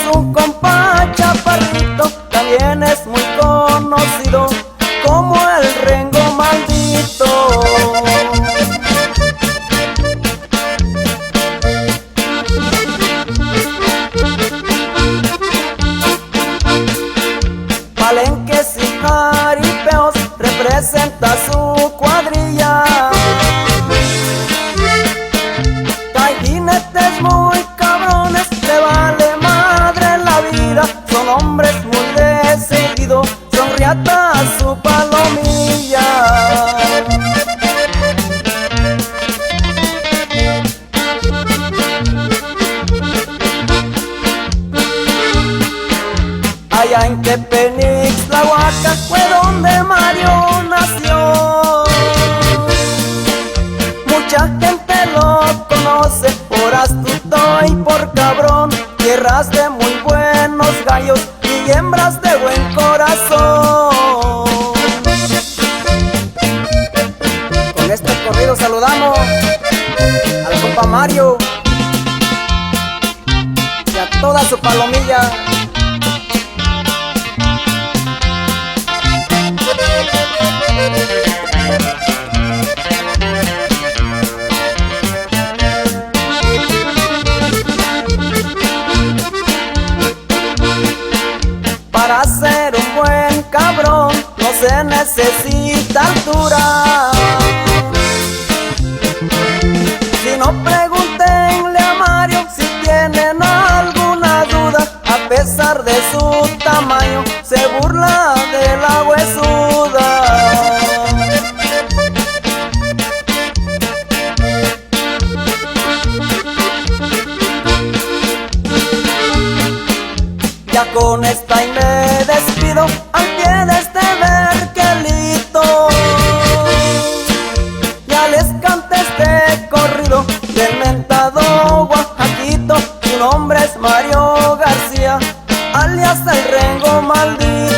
su compa Chaparrito también es muy conocido como el Rengo Maldito. Palenques y jaripeos representa su cuadrilla. Hay jinetes muy cabrones, le vale madre la vida, son hombres muy decididos, son riatas su palomilla. Allá en Tepenix, la Huaca, fue donde Mario nació. Mucha gente lo conoce por astuto y por cabrón, tierras de muy buenos gallos y hembras de buen corazón. Con este corrido saludamos al compa Mario y a toda su palomilla. Para ser un buen cabrón no se necesita altura. Si no, pregúntenle a Mario si tienen alguna duda. A pesar de su tamaño se burla de la huesuda. Ya con esta y me despido al pie de este verquelito. Ya les canté este corrido del mentado Oaxaquito. Su nombre es Mario García, alias el Rengo Maldito.